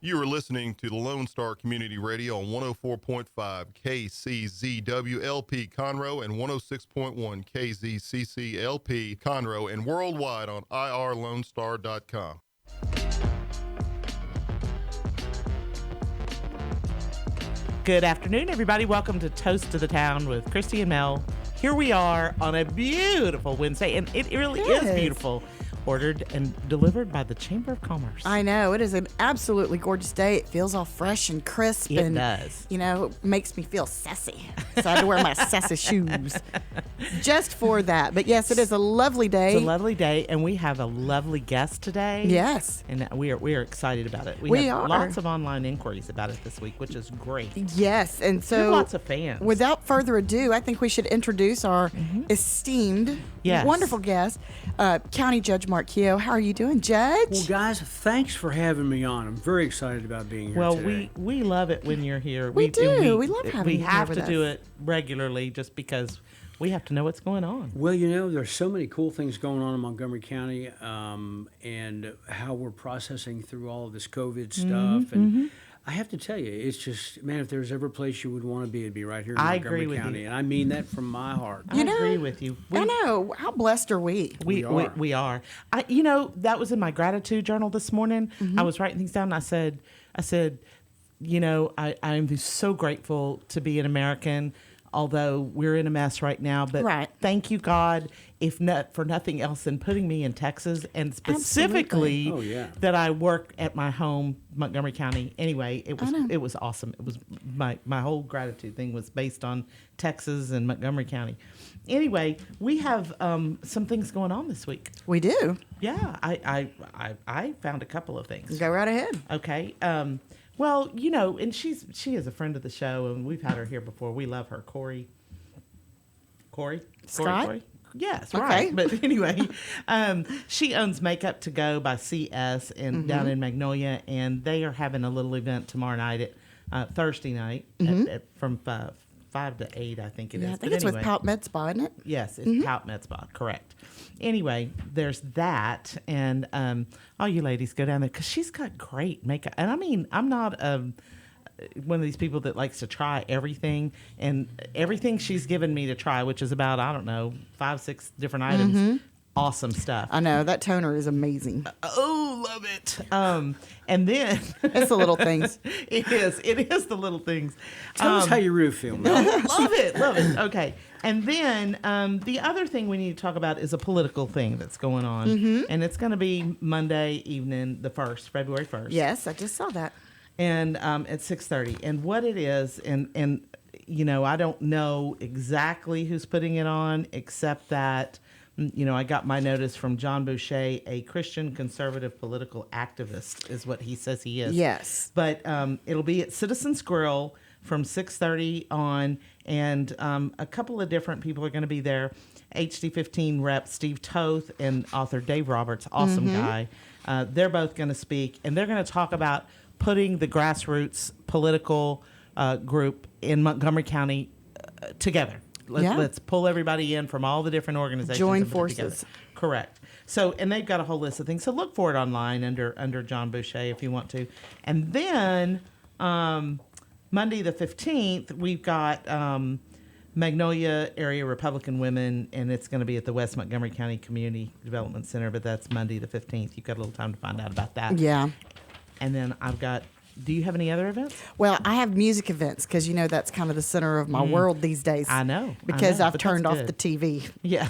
You are listening to the Lone Star Community Radio on 104.5 KCZWLP Conroe and 106.1 KZCCLP Conroe and worldwide on irlonestar.com. Good afternoon, everybody. Welcome to Toast to the Town with Christy and Mel. Here we are on a beautiful Wednesday, and it really is beautiful. Ordered and delivered by the Chamber of Commerce. I know. It is an absolutely gorgeous day. It feels all fresh and crisp. It does. You know, it makes me feel sassy. So I had to wear my sassy shoes just for that. But yes, it is a lovely day. It's a lovely day, and we have a lovely guest today. Yes. And we are excited about it. We have lots of online inquiries about it this week, which is great. Yes. And so, lots of fans. Without further ado, I think we should introduce our esteemed, wonderful guest, County Judge Mark Keough. How are you doing, Judge? Well, guys, thanks for having me on. I'm very excited about being here today. Well, we love it when you're here. We do. We love having you here. We have to do it regularly just because we have to know what's going on. Well, you know, there's so many cool things going on in Montgomery County, and how we're processing through all of this COVID stuff. And I have to tell you, it's just, man, if there's ever a place you would want to be, it'd be right here in Montgomery County. And I mean that from my heart. I agree with you. I know. How blessed are we? We are. That was in my gratitude journal this morning. I was writing things down, and I said, I'm so grateful to be an American, although we're in a mess right now. But thank you, God, if not for nothing else than putting me in Texas, and specifically that I work at my home, Montgomery County. Anyway, it was awesome. It was my whole gratitude thing was based on Texas and Montgomery County. Anyway, we have some things going on this week. We do. Yeah, I found a couple of things. Go right ahead. Okay. Well, and she is a friend of the show, and we've had her here before. We love her, Corey. Scott? Corey? Yes, right. But anyway, she owns Makeup to Go by CS down in Magnolia, and they are having a little event tomorrow night at Thursday night from 5 to 8, I think it is. I think it's with Pout Med Spa, isn't it? Yes, it's Pout Med Spa, correct. Anyway, there's that, and all you ladies go down there, because she's got great makeup. And I mean, I'm not one of these people that likes to try everything, and everything she's given me to try, which is about, 5-6 different items, awesome stuff. I know, that toner is amazing. Love it. And then it's the little things. It is the little things. Tell us how you really feel, man. Love it. Okay. And then the other thing we need to talk about is a political thing that's going on. And it's going to be Monday evening, February 1st. Yes, I just saw that. And at 6:30. And what it is, and I don't know exactly who's putting it on, except that, I got my notice from John Boucher, a Christian conservative political activist, is what he says he is. Yes. But it'll be at Citizens Grill from 6:30 on, and a couple of different people are going to be there. HD15 rep Steve Toth and author Dave Roberts, awesome guy. They're both going to speak, and they're going to talk about putting the grassroots political group in Montgomery County together. Let's pull everybody in from all the different organizations. Join forces. Correct. So, and they've got a whole list of things. So look for it online under John Boucher if you want to. And then Monday the 15th, we've got Magnolia Area Republican Women, and it's going to be at the West Montgomery County Community Development Center, but that's Monday the 15th. You've got a little time to find out about that. Yeah. And then do you have any other events? Well, I have music events because, that's kind of the center of my world these days. I know. Because I've turned off the TV. Yeah.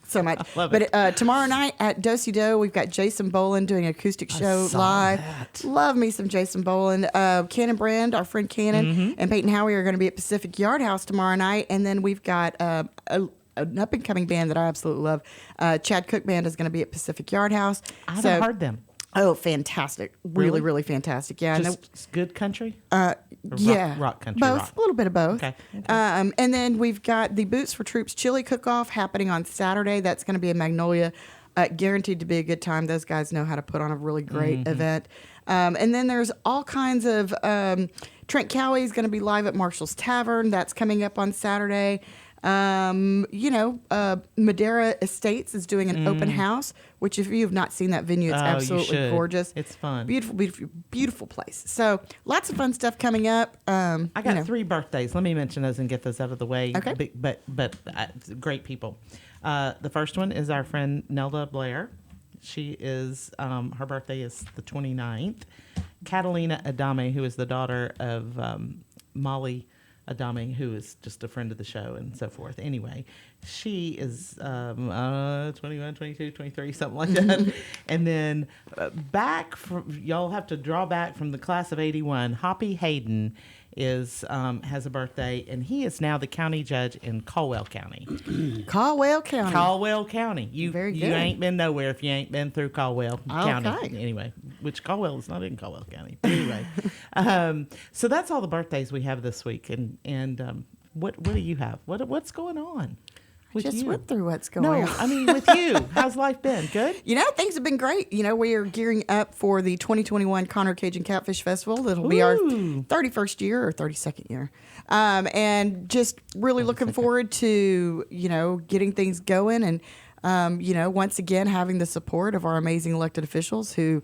So much. I love it. But tomorrow night at Do-Si Do, we've got Jason Boland doing an acoustic show live. That. Love me some Jason Boland. Cannon Brand, our friend Cannon, and Peyton Howie are going to be at Pacific Yard House tomorrow night. And then we've got an up-and-coming band that I absolutely love. Chad Cook Band is going to be at Pacific Yard House. I haven't heard them. Oh, fantastic. Really, really fantastic. Yeah. Just good country? Yeah. Rock country. Both. A little bit of both. Okay. And then we've got the Boots for Troops Chili Cook-Off happening on Saturday. That's going to be in Magnolia. Guaranteed to be a good time. Those guys know how to put on a really great event. And then there's all kinds of... Trent Cowie is going to be live at Marshall's Tavern. That's coming up on Saturday. Madera Estates is doing an open house, which if you have not seen that venue, it's Oh, you absolutely should. gorgeous. It's fun. Beautiful, beautiful, beautiful place. So lots of fun stuff coming up. I got 3 birthdays. Let me mention those and get those out of the way. Okay. But great people. The first one is our friend Nelda Blair. She is, her birthday is the 29th. Catalina Adame, who is the daughter of Molly Adame, who is just a friend of the show and so forth. Anyway, she is 21, 22, 23, something like that. And then back from, y'all have to draw back from the class of 81. Hoppy Hayden is has a birthday, and he is now the county judge in Caldwell County. Caldwell County. Caldwell County. You Very you good. ain't been nowhere if you ain't been through Caldwell County. Okay. Anyway, which Caldwell is not in Caldwell County. But anyway, so that's all the birthdays we have this week. And what do you have? What's going on? With Just you? went through what's going No, on. I mean with you. How's life been? Good. Things have been great. We are gearing up for the 2021 Conroe Cajun Catfish Festival. That'll be our Ooh. 31st year or 32nd year. And just really looking forward to, getting things going and, once again, having the support of our amazing elected officials who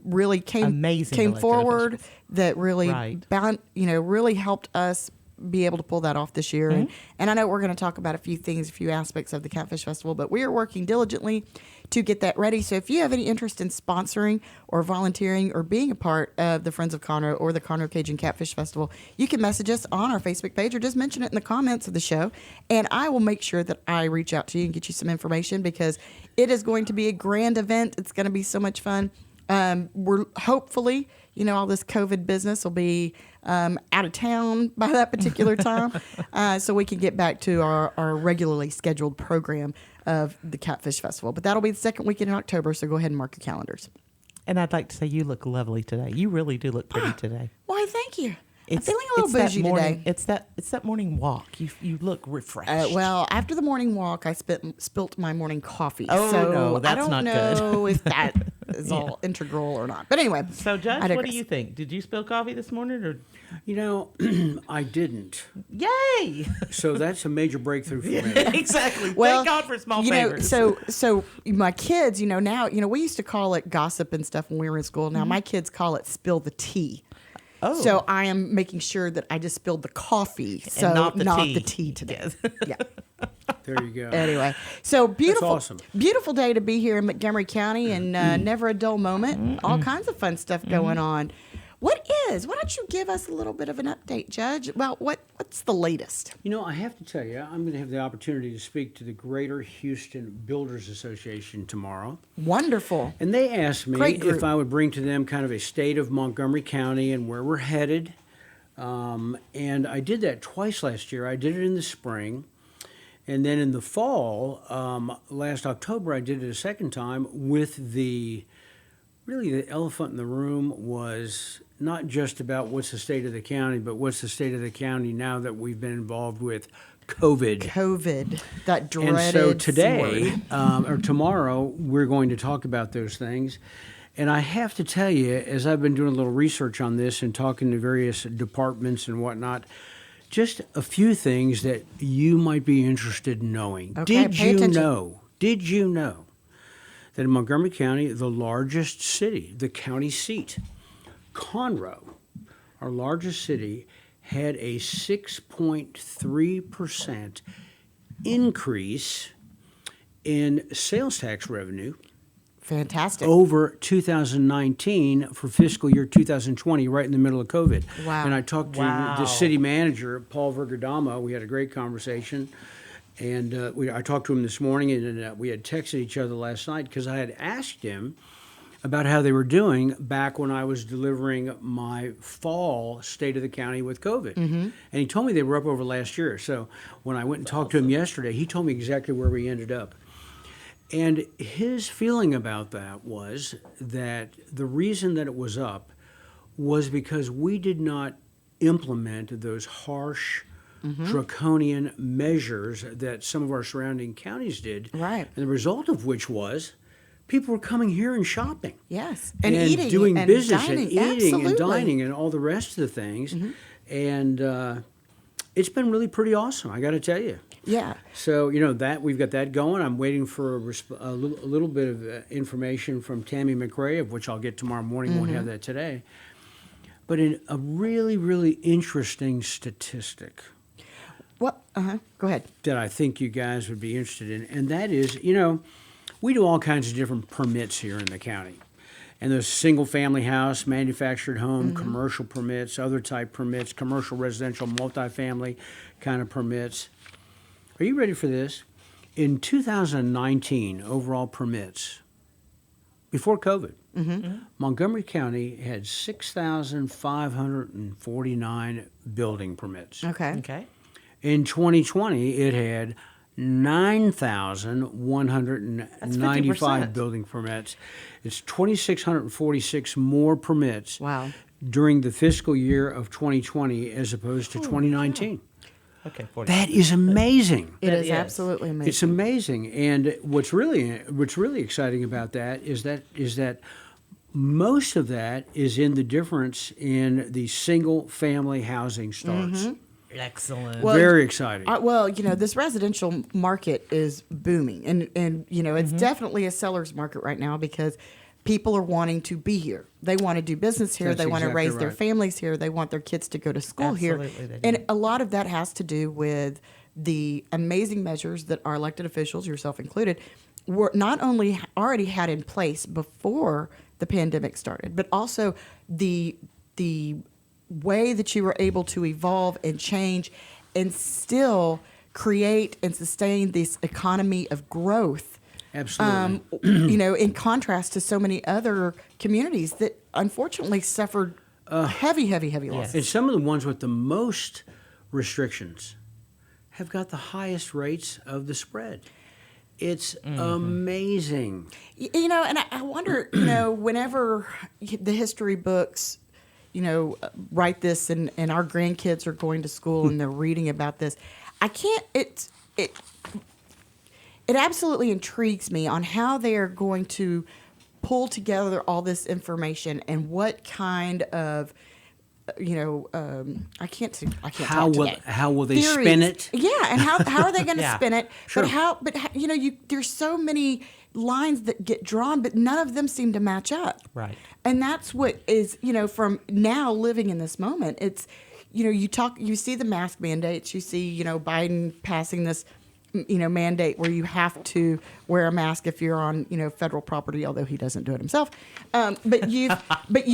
really came Amazing forward elected officials. that really, Right. really helped us be able to pull that off this year. And I know we're going to talk about a few things, a few aspects of the Catfish Festival, but we are working diligently to get that ready. So if you have any interest in sponsoring or volunteering or being a part of the Friends of Conroe or the Conroe Cajun Catfish Festival, you can message us on our Facebook page or just mention it in the comments of the show. And I will make sure that I reach out to you and get you some information because it is going to be a grand event. It's going to be so much fun. We're hopefully, all this COVID business will be out of town by that particular time, so we can get back to our regularly scheduled program of the Catfish Festival. But that'll be the second weekend in October, so go ahead and mark your calendars. And I'd like to say you look lovely today. You really do look pretty today. Why, thank you. I'm feeling a little bougie today. It's that morning walk. You look refreshed. Well, after the morning walk, I spilt my morning coffee. Oh, so no, that's I don't not know good. if that is all integral or not. But anyway. So, Judge, I what do digress. you think? Did you spill coffee this morning, or I didn't. yay? So that's a major breakthrough for me. Exactly. Well, Thank God for small favors. so my kids, now, we used to call it gossip and stuff when we were in school. Now my kids call it spill the tea. Oh. So I am making sure that I just spilled the coffee, so not the tea. the tea today. Yes. Yeah. There you go. Anyway, so beautiful, awesome. beautiful day to be here in Montgomery County, and never a dull moment. All kinds of fun stuff going on. Why don't you give us a little bit of an update, Judge, about what's the latest? I have to tell you, I'm going to have the opportunity to speak to the Greater Houston Builders Association tomorrow. Wonderful. And they asked me Great group. if I would bring to them kind of a state of Montgomery County and where we're headed. And I did that twice last year. I did it in the spring. And then in the fall, last October, I did it a second time with the elephant in the room was not just about what's the state of the county, but what's the state of the county now that we've been involved with COVID. That dreaded And so today, word. or tomorrow, we're going to talk about those things. And I have to tell you, as I've been doing a little research on this and talking to various departments and whatnot, just a few things that you might be interested in knowing. Okay, pay attention. Did you know that in Montgomery County, the largest city, the county seat, Conroe, our largest city, had a 6.3% increase in sales tax revenue Fantastic. over 2019 for fiscal year 2020, right in the middle of COVID. Wow. And I talked to the city manager, Paul Vergadamo. We had a great conversation. And I talked to him this morning, and we had texted each other last night because I had asked him about how they were doing back when I was delivering my fall state of the county with COVID. And he told me they were up over last year. So when I went and talked to him yesterday, he told me exactly where we ended up. And his feeling about that was that the reason that it was up was because we did not implement those harsh, draconian measures that some of our surrounding counties did. Right. And the result of which was people were coming here and shopping. Yes. And eating doing and business dining. and eating Absolutely. and dining and all the rest of the things. And it's been really pretty awesome, I got to tell you. Yeah. So, that we've got that going. I'm waiting for a little bit of information from Tammy McRae, of which I'll get tomorrow morning. Won't have that today. But in a really, really interesting statistic What? Go ahead. that I think you guys would be interested in, and that is, we do all kinds of different permits here in the county. And there's single-family house, manufactured home, commercial permits, other type permits, commercial, residential, multifamily kind of permits. Are you ready for this? In 2019, overall permits, before COVID, Montgomery County had 6,549 building permits. Okay. Okay. In 2020, it had 9,195 50%. building permits. It's 2,646 more permits Wow. during the fiscal year of 2020 as opposed to 2019. Okay. 40. That is amazing. It That is is. absolutely amazing. It's amazing, and what's really exciting about that is that most of that is in the difference in the single family housing starts. Excellent. Well, Very exciting. This residential market is booming, and it's definitely a seller's market right now because people are wanting to be here. They want to do business here. That's They want to exactly raise their right. families here. They want their kids to go to school Absolutely here. they do. And a lot of that has to do with the amazing measures that our elected officials, yourself included, were not only already had in place before the pandemic started, but also the way that you were able to evolve and change and still create and sustain this economy of growth. Absolutely. In contrast to so many other communities that unfortunately suffered heavy losses. And some of the ones with the most restrictions have got the highest rates of the spread. It's amazing. And I wonder, whenever the history books, write this and our grandkids are going to school and they're reading about this, it absolutely intrigues me on how they are going to pull together all this information and what kind of, I can't talk today. How will they Theories. spin it? Yeah, and how are they going to Yeah, spin it? sure. But how there's so many lines that get drawn, but none of them seem to match up. Right. And that's what is, from now living in this moment. It's, you see the mask mandates, you see, Biden passing this, mandate where you have to wear a mask if you're on, federal property, although he doesn't do it himself. But you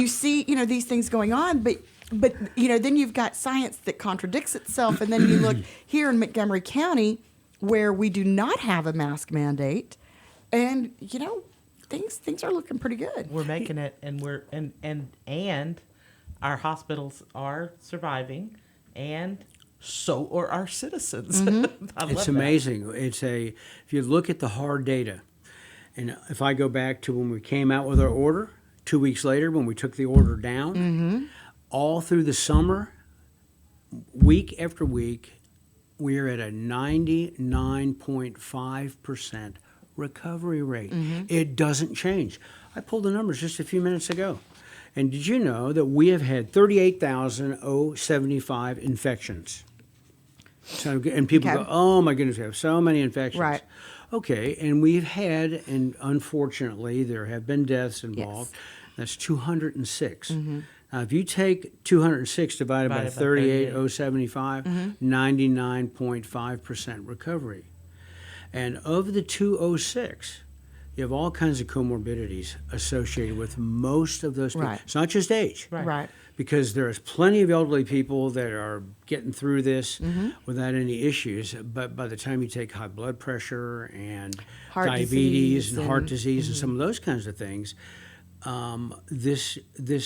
see, these things going on, but then you've got science that contradicts itself. And then you look here in Montgomery County where we do not have a mask mandate, and, things are looking pretty good. We're making it, and we're and our hospitals are surviving, and so are our citizens. I love It's that. amazing. If you look at the hard data, and if I go back to when we came out with our order, 2 weeks later when we took the order down, all through the summer, week after week, we're at a 99.5% recovery rate. It doesn't change. I pulled the numbers just a few minutes ago. And did you know that we have had 38,075 infections? So, and people Okay. go, oh my goodness, we have so many infections. Right. Okay, and we've had, and unfortunately, there have been deaths involved. Yes. That's 206. Now, if you take 206 divided by Divided by 38,075, 99.5% recovery. And of the 206, you have all kinds of comorbidities associated with most of those people. Right. It's not just age. Right. Because there's plenty of elderly people that are getting through this without any issues. But by the time you take high blood pressure and Heart diabetes disease and heart and- disease and some of those kinds of things, this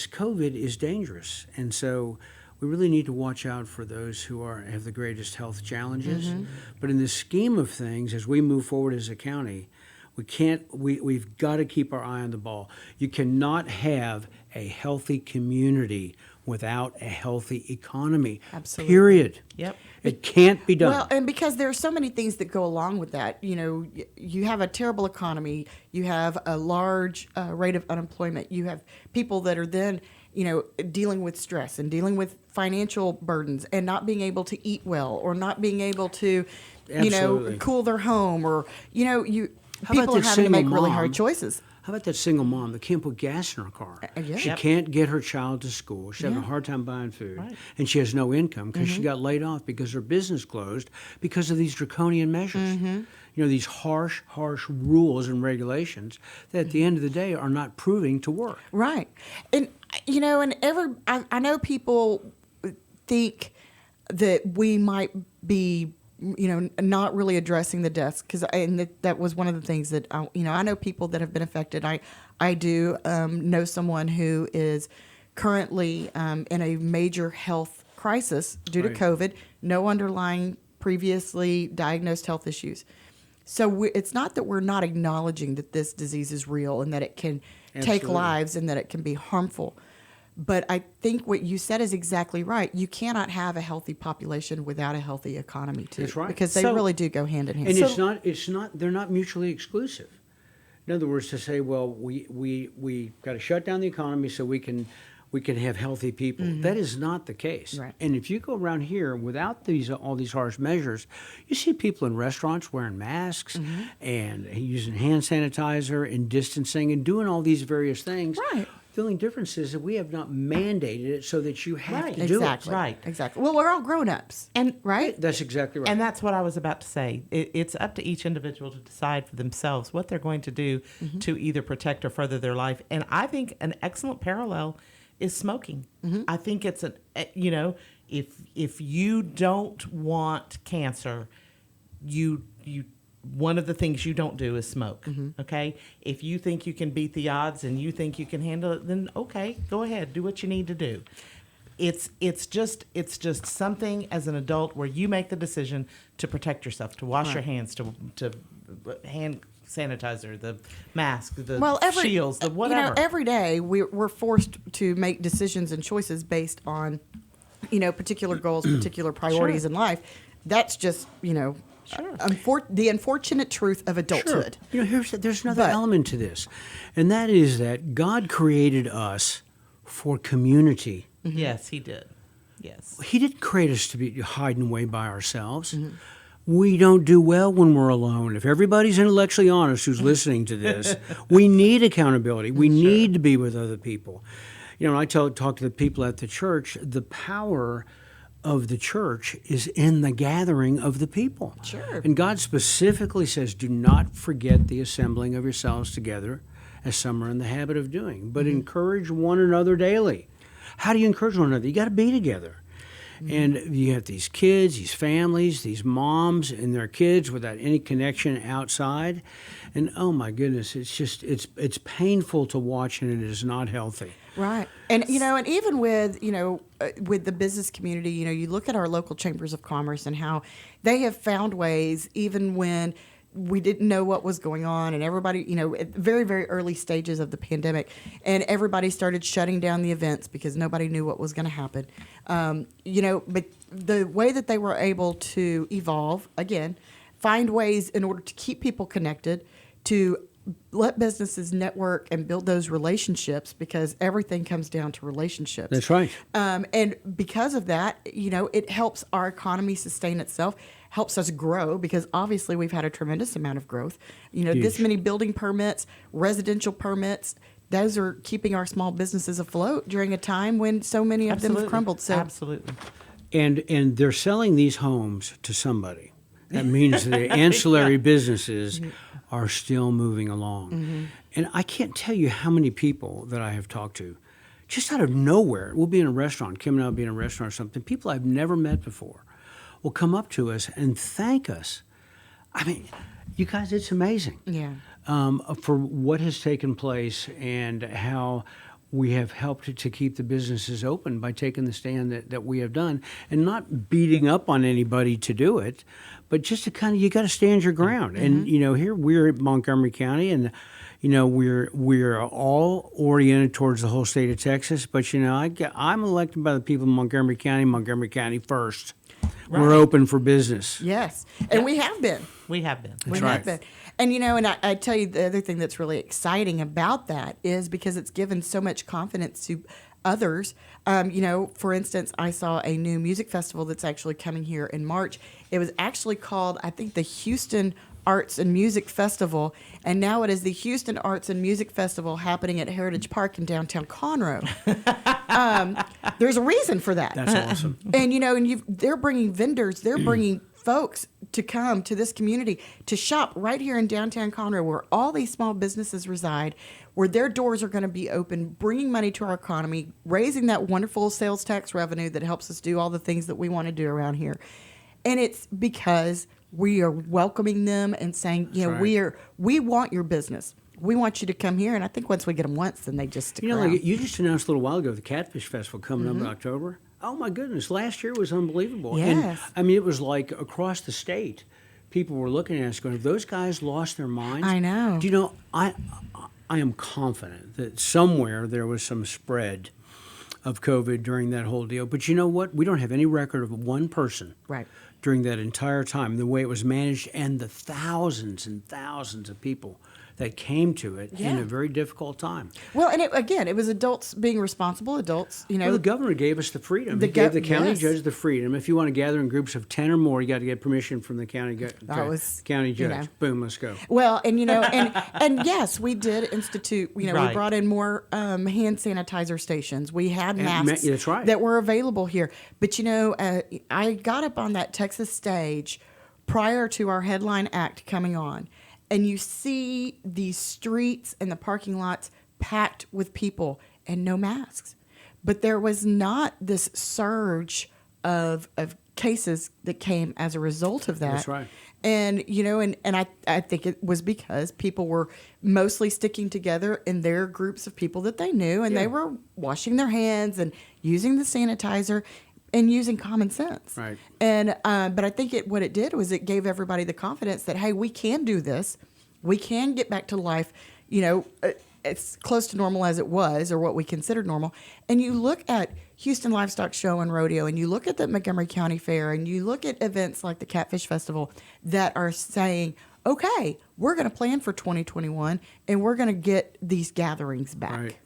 COVID is dangerous. And so we really need to watch out for those who have the greatest health challenges. But in the scheme of things, as we move forward as a county, we've got to keep our eye on the ball. You cannot have a healthy community without a healthy economy. Absolutely. Period. Yep. It can't be done. Well, and because there are so many things that go along with that, you have a terrible economy, you have a large rate of unemployment, you have people that are then, dealing with stress and dealing with financial burdens and not being able to eat well or not being able to, Absolutely. cool their home, or How about people are that having to make single really mom? hard choices. How about that single mom that can't put gas in her car? Yeah. She Yep. can't get her child to school. She's having a Yeah. hard time buying food. Right. And she has no income because she got laid off because her business closed because of these draconian measures. These harsh rules and regulations that at the end of the day are not proving to work. Right. And I know people think that we might be, not really addressing the deaths, and that was one of the things that I know people that have been affected. I do know someone who is currently in a major health crisis due to Right. COVID, no underlying previously diagnosed health issues. So it's not that we're not acknowledging that this disease is real and that it can take Absolutely. lives and that it can be harmful. But I think what you said is exactly right. You cannot have a healthy population without a healthy economy, too. That's right. Because they So- really do go hand in hand. And they're not mutually exclusive. In other words, to say, well, we got to shut down the economy so we can have healthy people. That is not the case. Right. And if you go around here without all these harsh measures, you see people in restaurants wearing masks and using hand sanitizer and distancing and doing all these various things. Right. The only difference is that we have not mandated it so that you have Right. to do Exactly. Right. Exactly. Well, we're all grown-ups. And right? it. That's exactly right. And that's what I was about to say. It's up to each individual to decide for themselves what they're going to do to either protect or further their life. And I think an excellent parallel is smoking. I think it's if you don't want cancer, you one of the things you don't do is smoke. Okay, if you think you can beat the odds and you think you can handle it, then okay, go ahead, do what you need to do. It's just something as an adult where you make the decision to protect yourself, to wash your hands, to hand sanitizer, the mask, the shields, the whatever. Every day we're forced to make decisions and choices based on, particular goals, particular priorities Sure. in life. That's just, Sure. the unfortunate truth of adulthood. Sure. There's another But- element to this, and that is that God created us for community. Yes, he did. Yes. He didn't create us to be hiding away by ourselves. We don't do well when we're alone. If everybody's intellectually honest who's listening to this, we need accountability. We need to be with other people. I talk to the people at the church, the power of the church is in the gathering of the people. Sure. And God specifically says, do not forget the assembling of yourselves together, as some are in the habit of doing, but encourage one another daily. How do you encourage one another? You got to be together. And you have these kids, these families, these moms and their kids without any connection outside. And oh my goodness, it's painful to watch, and it is not healthy. Right. And, and even with, with the business community, you look at our local chambers of commerce and how they have found ways, even when we didn't know what was going on, and everybody, at very, very early stages of the pandemic, and everybody started shutting down the events because nobody knew what was going to happen. But the way that they were able to evolve, again, find ways in order to keep people connected, to let businesses network and build those relationships, because everything comes down to relationships. That's right. And because of that, it helps our economy sustain itself, helps us grow, because obviously we've had a tremendous amount of growth. This Huge. many building permits, residential permits, those are keeping our small businesses afloat during a time when so many of them have crumbled. So Absolutely. And they're selling these homes to somebody. That means the ancillary businesses are still moving along. And I can't tell you how many people that I have talked to, just out of nowhere. We'll be in a restaurant, Kim and I will be in a restaurant or something. People I've never met before will come up to us and thank us. I mean, you guys, it's amazing. Yeah. For what has taken place and how we have helped to keep the businesses open by taking the stand that we have done, and not beating up on anybody to do it, but just to kind of, you got to stand your ground. And here we're at Montgomery County, and we're all oriented towards the whole state of Texas. But I'm elected by the people of Montgomery County first. Right. We're open for business. Yes. And we have been. We have been. We right. have been. And, and I tell you, the other thing that's really exciting about that is because it's given so much confidence to others. For instance, I saw a new music festival that's actually coming here in March. It was actually called, I think, the Houston Arts and Music Festival, and now it is the Houston Arts and Music Festival happening at Heritage Park in downtown Conroe. There's a reason for that. That's awesome. And they're bringing vendors, they're bringing folks to come to this community to shop right here in downtown Conroe, where all these small businesses reside, where their doors are going to be open, bringing money to our economy, raising that wonderful sales tax revenue that helps us do all the things that we want to do around here. And it's because we are welcoming them and saying, right. we want your business. We want you to come here. And I think once we get them once, then they just stick around. Like you just announced a little while ago the Catfish Festival coming up in October. Oh my goodness! Last year was unbelievable. Yes. And it was like across the state, people were looking at us going, "Have those guys lost their minds?" I know. Do you know? I am confident that somewhere there was some spread of COVID during that whole deal. But you know what? We don't have any record of one person Right. during that entire time, the way it was managed, and the thousands and thousands of people that came to it in Yeah. a very difficult time. Well, and it was adults being responsible adults, Well, the governor gave us the freedom. The He gave the gov- county yes. judge the freedom. If you want to gather in groups of 10 or more, you got to get permission from the county county judge. Boom, let's go. Well, and and yes, we did institute. We Right. brought in more hand sanitizer stations. We had masks that's right. that were available here. But I got up on that Texas stage prior to our headline act coming on, and you see these streets and the parking lots packed with people and no masks. But there was not this surge of cases that came as a result of that. That's right. And I think it was because people were mostly sticking together in their groups of people that they knew, and Yeah. they were washing their hands and using the sanitizer and using common sense. Right. And but I think what it did was it gave everybody the confidence that, hey, we can do this. We can get back to life, it's close to normal as it was, or what we considered normal. And you look at Houston Livestock Show and Rodeo, and you look at the Montgomery County Fair, and you look at events like the Catfish Festival that are saying, okay, we're going to plan for 2021, and we're going to get these gatherings back. Right.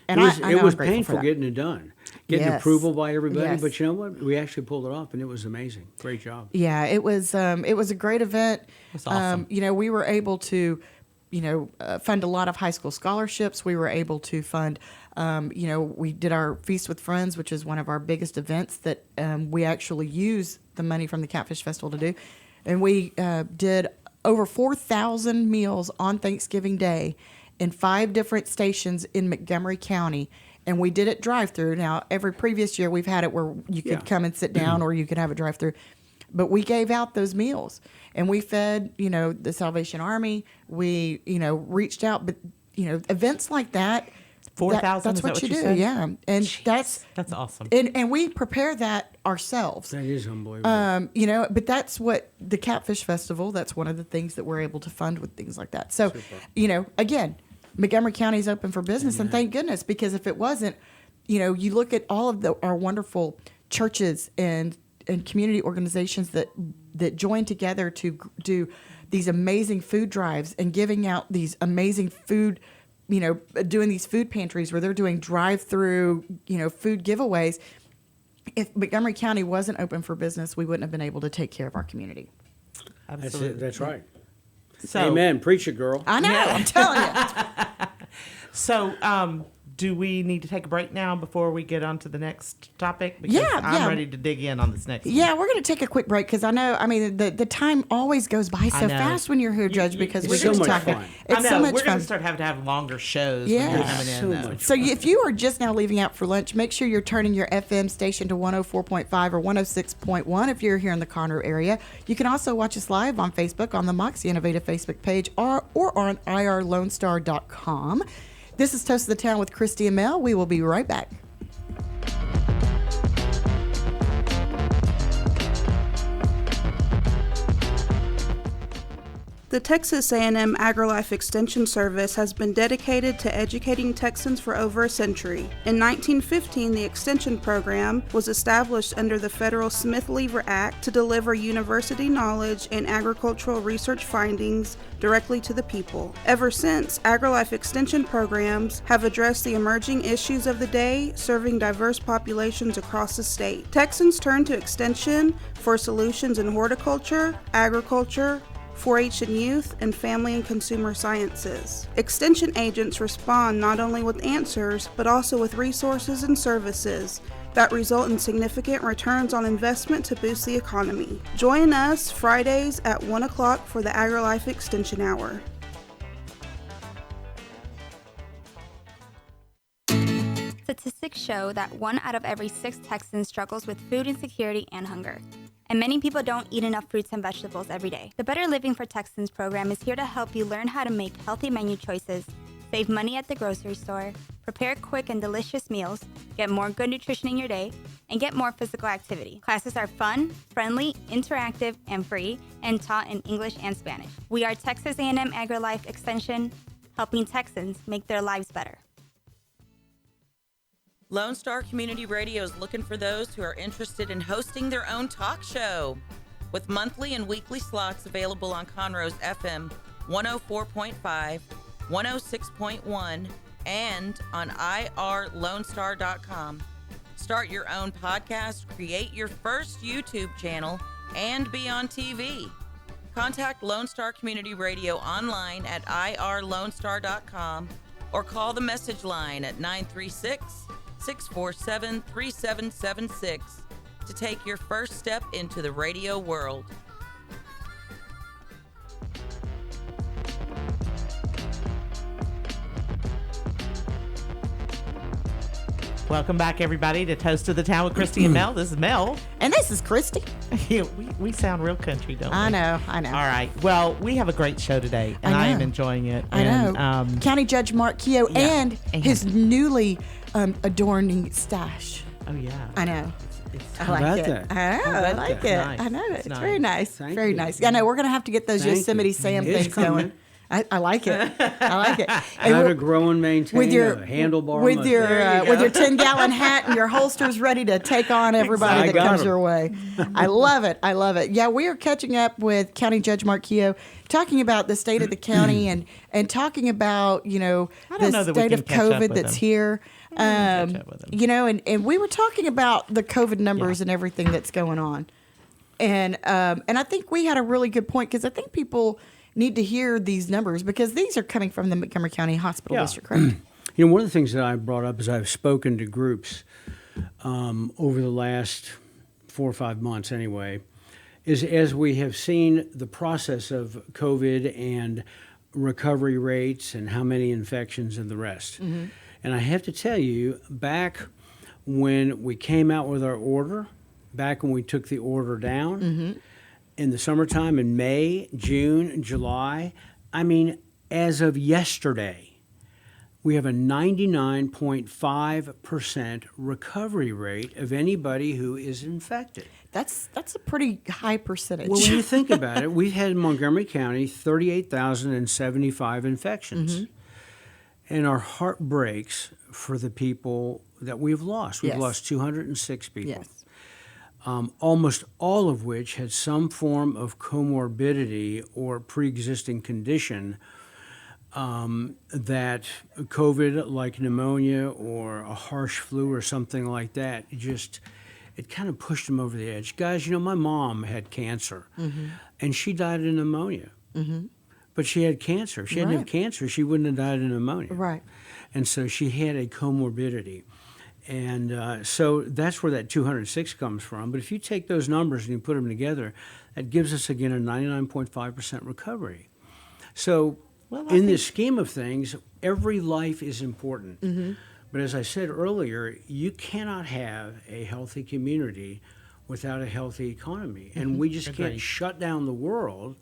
And it was, I know it I'm was grateful for painful that. getting it done, getting Yes. approval by everybody. Yes. But you know what? We actually pulled it off, and it was amazing. Great job. Yeah, it was a great event. That's awesome. We were able to, fund a lot of high school scholarships. We were able to fund, we did our Feast with Friends, which is one of our biggest events that we actually use the money from the Catfish Festival to do. And we did over 4,000 meals on Thanksgiving Day in 5 different stations in Montgomery County. And we did it drive-through. Now, every previous year we've had it where you could Yeah. come and sit down, or you could have a drive-through. But we gave out those meals, and we fed, the Salvation Army. We, reached out, but events like that. 4,000, That's is that what what you you do, said? yeah. And that's awesome. and we prepare that ourselves. That is unbelievable. But that's what the Catfish Festival, that's one of the things that we're able to fund with things like that. So, again, Montgomery County's open for business, and thank goodness, because if it wasn't, you look at all of our wonderful churches and community organizations that join together to do these amazing food drives and giving out these amazing food, doing these food pantries where they're doing drive-through, food giveaways. If Montgomery County wasn't open for business, we wouldn't have been able to take care of our community. That's Absolutely. it. That's right. So, Amen. Preach it, girl. I know, I'm telling you. So, do we need to take a break now before we get on to the next topic? Because Yeah, I'm yeah. ready to dig in on this next one. Yeah, we're going to take a quick break because I know, the time always goes by so know. fast when you're here, Judge, because it's we so get to much talk. fun. It's I know. so much We're fun. going to start having to have longer shows when you're Yes. coming in. So though. much So if you are just now leaving out for lunch, make sure you're turning your FM station to 104.5 or 106.1 if you're here in the Conroe area. You can also watch us live on Facebook on the Moxie Innovative Facebook page or on irlonestar.com. This is Toast of the Town with Christy and Mel. We will be right back. The Texas A&M AgriLife Extension Service has been dedicated to educating Texans for over a century. In 1915, the Extension Program was established under the federal Smith-Lever Act to deliver university knowledge and agricultural research findings directly to the people. Ever since, AgriLife Extension programs have addressed the emerging issues of the day, serving diverse populations across the state. Texans turn to Extension for solutions in horticulture, agriculture, 4-H and youth, and family and consumer sciences. Extension agents respond not only with answers, but also with resources and services that result in significant returns on investment to boost the economy. Join us Fridays at 1 o'clock for the AgriLife Extension Hour. Statistics show that 1 out of every 6 Texans struggles with food insecurity and hunger. And many people don't eat enough fruits and vegetables every day. The Better Living for Texans program is here to help you learn how to make healthy menu choices, save money at the grocery store, prepare quick and delicious meals, get more good nutrition in your day, and get more physical activity. Classes are fun, friendly, interactive, and free, and taught in English and Spanish. We are Texas A&M AgriLife Extension, helping Texans make their lives better. Lone Star Community Radio is looking for those who are interested in hosting their own talk show. With monthly and weekly slots available on Conroe's FM 104.5, 106.1, and on irlonestar.com. Start your own podcast, create your first YouTube channel, and be on TV. Contact Lone Star Community Radio online at irlonestar.com or call the message line at 936-647-3776 to take your first step into the radio world. Welcome back, everybody, to Toast of the Town with Christy and Mel. This is Mel. And this is Christy. Yeah, we sound real country, don't we? I know. All right. Well, we have a great show today, and I am enjoying it. I know. County Judge Mark Keough and his newly adorning stash. Oh, yeah. I know. I How like about it. that? I know. I like it. Nice. I know it. It's Nice. very nice. Thank Very you. nice. I know. We're going to have to get those Thank Yosemite you. Sam It's things going. coming. I like it. I like it. How And to we're- grow and maintain with your a handlebar with mustache. your There you with go. your 10-gallon hat and your holsters ready to take on everybody I that got comes 'em. your way. I love it. I love it. Yeah, we are catching up with County Judge Mark Keough, talking about the state of the county and talking about I don't the know that we state can of catch up COVID with that's him. here. catch up with him. And we were talking about the COVID numbers and everything that's going on, and I think we had a really good point because I think people need to hear these numbers because these are coming from the Montgomery County Hospital Yeah. District, correct? You know, one of the things that I brought up is I've spoken to groups over the last 4 or 5 months anyway, is as we have seen the process of COVID and recovery rates and how many infections and the rest. Mm-hmm. And I have to tell you, back when we came out with our order, back when we took the order down, Mm-hmm. in the summertime, in May, June, July, I mean, as of yesterday, we have a 99.5% recovery rate of anybody who is infected. That's a pretty high percentage. Well, when you think about it, we've had in Montgomery County 38,075 infections. And our heart breaks for the people that we've lost. We've Yes. lost 206 people. Yes. Almost all of which had some form of comorbidity or pre-existing condition that COVID, like pneumonia or a harsh flu or something like that, it kind of pushed them over the edge. Guys, my mom had cancer, and she died of pneumonia. But she had cancer. If she hadn't had cancer, she wouldn't have died of pneumonia. Right. And so she had a comorbidity. And so that's where that 206 comes from. But if you take those numbers and you put them together, that gives us, again, a 99.5% recovery. So in the scheme of things, every life is important. But as I said earlier, you cannot have a healthy community without a healthy economy. And we just can't shut down the world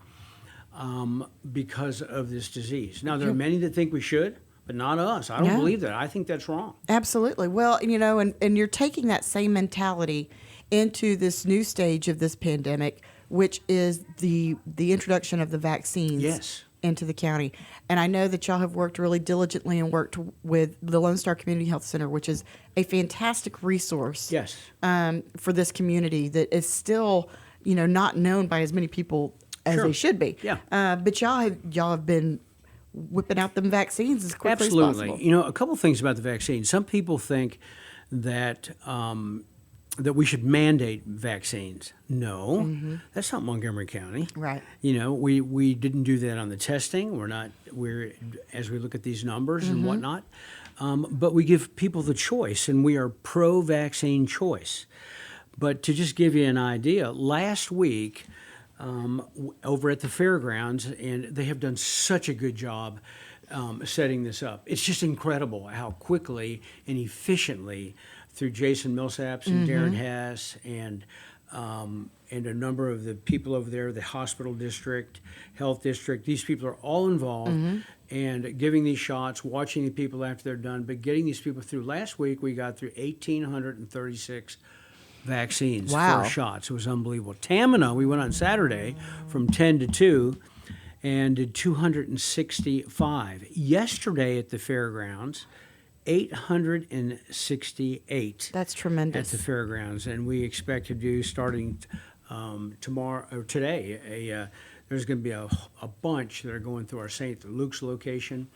because of this disease. Now, there are many that think we should, but not us. I don't believe that. I think that's wrong. Absolutely. Well, and you're taking that same mentality into this new stage of this pandemic which is the introduction of the vaccines. Yes. Into the county. And I know that y'all have worked really diligently and worked with the Lone Star Community Health Center, which is a fantastic resource Yes. For this community that is still, not known by as many people as Sure. they should be. Yeah. But y'all have been whipping out them vaccines as quickly Absolutely. as possible. A couple things about the vaccine. Some people think that that we should mandate vaccines. No, that's not Montgomery County. Right. We didn't do that on the testing. We're as we look at these numbers and whatnot, but we give people the choice, and we are pro-vaccine choice. But to just give you an idea, last week over at the fairgrounds, and they have done such a good job setting this up. It's just incredible how quickly and efficiently, through Jason Millsaps and Darren Hess and a number of the people over there, the hospital district, health district, these people are all involved and giving these shots, watching the people after they're done, but getting these people through. Last week we got through 1,836 vaccines, Wow. first shots. It was unbelievable. Tamina, we went on Saturday from 10 to 2 and did 265. Yesterday at the fairgrounds, 868 That's at tremendous. the fairgrounds, and we expect to do starting tomorrow or today. There's going to be a bunch that are going through our St. Luke's location,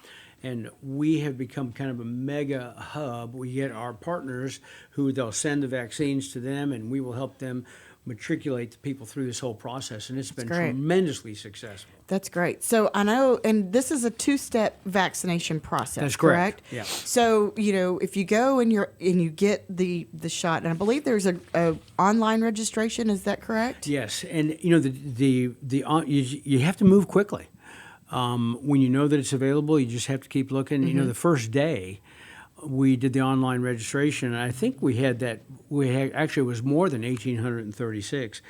and we have become kind of a mega hub. We get our partners who they'll send the vaccines to them, and we will help them matriculate the people through this whole process, and it's been great. tremendously successful. That's great. So I know, and this is a 2-step vaccination process. That's correct. Yeah. So if you go and you get the shot, and I believe there's a online registration. Is that correct? Yes, and you have to move quickly. When you know that it's available, you just have to keep looking. The first day we did the online registration, and I think actually it was more than 1,836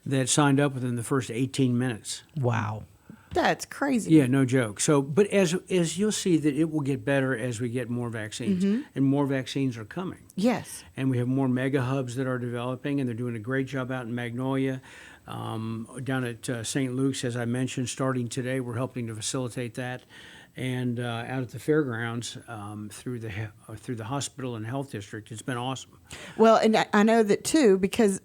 that signed up within the first 18 minutes. Wow. That's crazy. Yeah, no joke. So, but as you'll see, that it will get better as we get more vaccines, and more vaccines are coming. Yes. And we have more mega hubs that are developing, and they're doing a great job out in Magnolia. Down at St. Luke's, as I mentioned, starting today, we're helping to facilitate that. And out at the fairgrounds, through the hospital and health district, it's been awesome. Well, and I know that too, because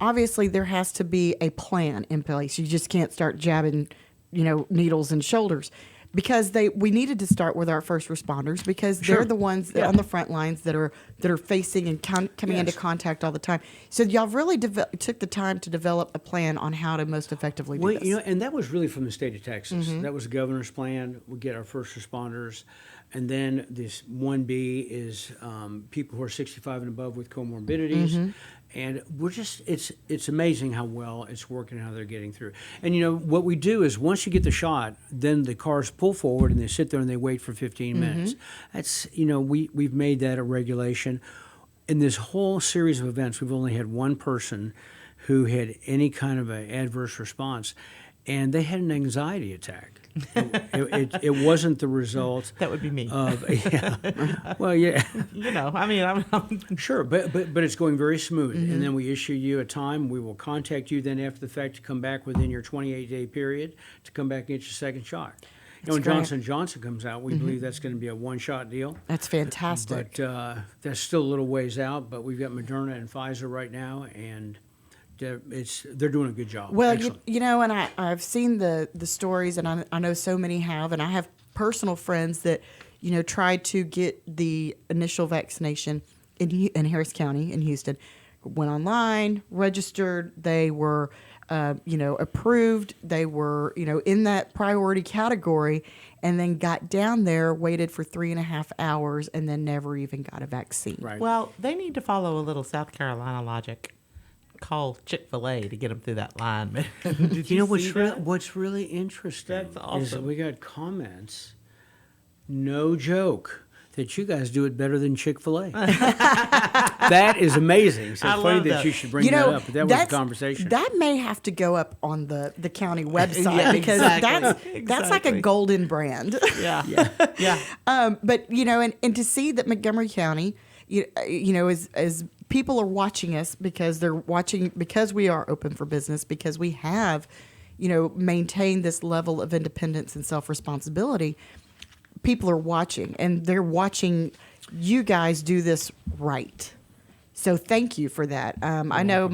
obviously there has to be a plan in place. You just can't start jabbing, needles and shoulders, because we needed to start with our first responders, because they're the ones on the front lines that are facing and coming into contact all the time. So y'all really took the time to develop a plan on how to most effectively do this. And that was really from the state of Texas. That was the governor's plan. We get our first responders, and then this 1B is people who are 65 and above with comorbidities. And it's amazing how well it's working, how they're getting through. And what we do is, once you get the shot, then the cars pull forward and they sit there and they wait for 15 minutes. That's, we've made that a regulation. In this whole series of events, we've only had one person who had any kind of an adverse response, and they had an anxiety attack. It wasn't the result. That would be me. Well, yeah. I'm Sure, but it's going very smooth. And then we issue you a time. We will contact you then after the fact to come back within your 28-day period to come back and get your second shot. When great. Johnson & Johnson comes out, we believe that's going to be a one-shot deal. That's fantastic. But that's still a little ways out. But we've got Moderna and Pfizer right now, and they're doing a good job. Well, Excellent. and I've seen the stories, and I know so many have, and I have personal friends that, tried to get the initial vaccination in Harris County in Houston, went online, registered, they were, approved, they were, in that priority category, and then got down there, waited for 3.5 hours, and then never even got a vaccine. Right. Well, they need to follow a little South Carolina logic. Call Chick-fil-A to get them through that line. Did you what's see that? what's really interesting That's is that awesome. we got comments, no joke, that you guys do it better than Chick-fil-A. That is amazing. So I it's funny love that that. you should bring that up. But that was a conversation. That may have to go up on the county website, Yeah, because exactly. that's like a Exactly. golden brand. Yeah. But But and to see that Montgomery County, as people are watching us because they're watching because we are open for business, because we have, maintained this level of independence and self-responsibility. People are watching, and they're watching you guys do this right. So thank you for that. I know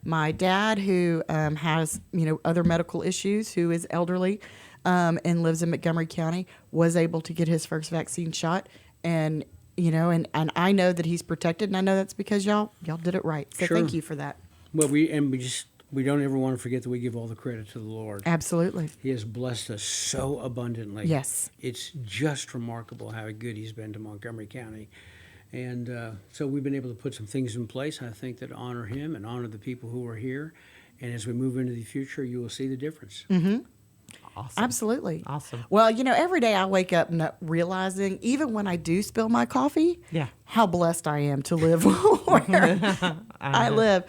my dad, who has other medical issues, who is elderly, and lives in Montgomery County, was able to get his first vaccine shot, and and I know that he's protected, and I know that's because y'all did it right. So Sure. thank you for that. Well, we don't ever want to forget that we give all the credit to the Lord. Absolutely. He has blessed us so abundantly. Yes. It's just remarkable how good he's been to Montgomery County. And so we've been able to put some things in place, I think, that honor him and honor the people who are here. And as we move into the future, you will see the difference. Awesome. Absolutely. Awesome. Well, every day I wake up realizing, even when I do spill my coffee, how blessed I am to live where I live.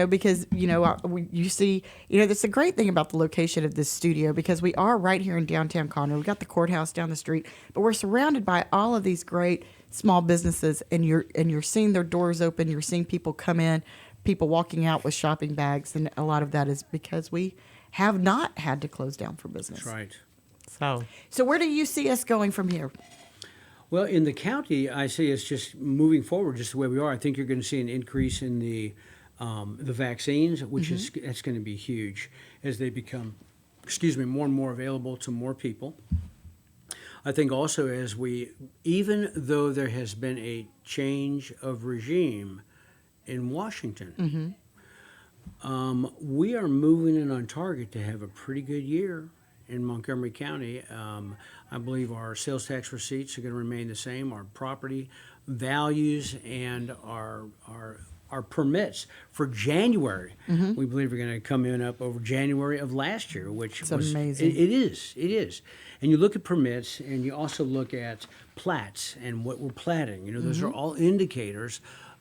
Because, you see, that's a great thing about the location of this studio, because we are right here in downtown Conroe. We've got the courthouse down the street, but we're surrounded by all of these great small businesses, and you're seeing their doors open. You're seeing people come in, people walking out with shopping bags, and a lot of that is because we have not had to close down for business. That's right. So where do you see us going from here? Well, in the county, I see us just moving forward just the way we are. I think you're going to see an increase in the vaccines, which that's going to be huge as they become, more and more available to more people. I think also even though there has been a change of regime in Washington, we are moving in on target to have a pretty good year in Montgomery County. I believe our sales tax receipts are going to remain the same. Our property values and our permits for January, we believe are going to come in up over January of last year, which was amazing. It is. And you look at permits, and you also look at plats and what we're platting. Those are all indicators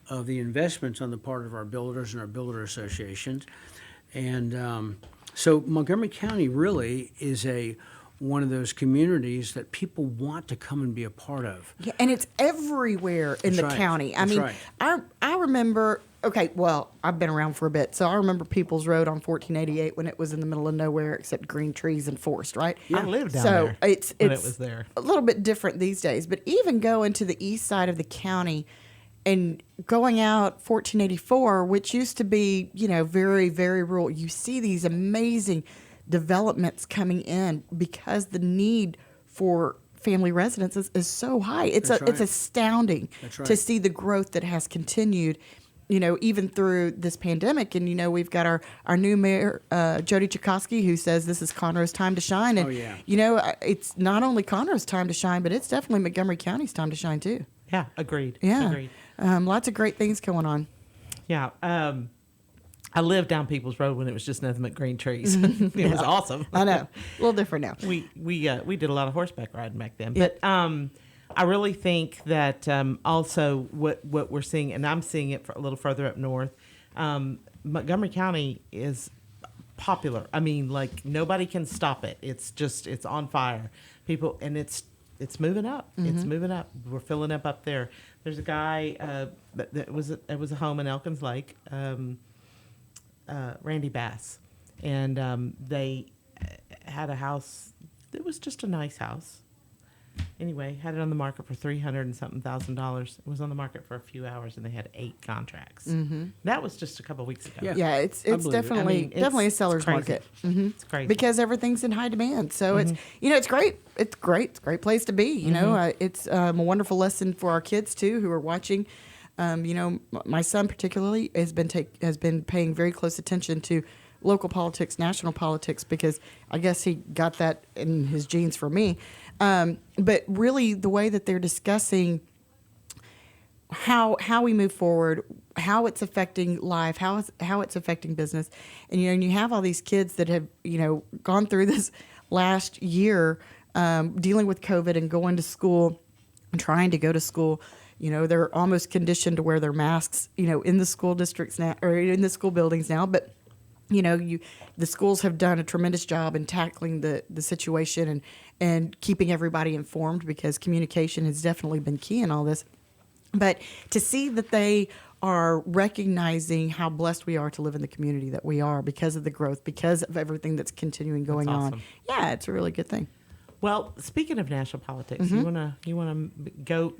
of the investments on the part of our builders and our builder associations. And so Montgomery County really is one of those communities that people want to come and be a part of. Yeah, and it's everywhere in the county. I mean, I remember, I've been around for a bit, so I remember Peoples Road on 1488 when it was in the middle of nowhere except green trees and forest, right? I lived down there when it was there. A little bit different these days, but even going to the east side of the county and going out 1484, which used to be, very, very rural, you see these amazing developments coming in because the need for family residences is so high. It's astounding to see the growth that has continued, even through this pandemic. And, we've got our new mayor, Jody Chakosky, who says this is Conroe's time to shine. And, it's not only Conroe's time to shine, but it's definitely Montgomery County's time to shine too. Yeah, agreed. Yeah. Agreed. Lots of great things going on. Yeah. I lived down Peoples Road when it was just nothing but green trees. It was awesome. I know. A little different now. We did a lot of horseback riding back then. But I really think that also what we're seeing, and I'm seeing it a little further up north, Montgomery County is popular. I mean, like, nobody can stop it. It's on fire. People, and it's moving up. It's moving up. We're filling up there. There's a guy that was a home in Elkins Lake, Randy Bass, and they had a house. It was just a nice house. Anyway, had it on the market for $300,000 and something. It was on the market for a few hours, and they had 8 contracts. That was just a couple of weeks ago. Yeah, it's definitely definitely a seller's market. It's crazy because everything's in high demand. So it's it's great. It's great. It's a great place to be. It's a wonderful lesson for our kids too, who are watching. My son particularly has been paying very close attention to local politics, national politics, because I guess he got that in his genes from me. But really, the way that they're discussing how we move forward, how it's affecting life, how it's affecting business, and you have all these kids that have gone through this last year dealing with COVID and going to school and trying to go to school. They're almost conditioned to wear their masks, in the school districts now, or in the school buildings now. But, the schools have done a tremendous job in tackling the situation and keeping everybody informed, because communication has definitely been key in all this. But to see that they are recognizing how blessed we are to live in the community that we are because of the growth, because of everything that's continuing going on. awesome. Yeah, it's a really good thing. Well, speaking of national politics, you wanna go?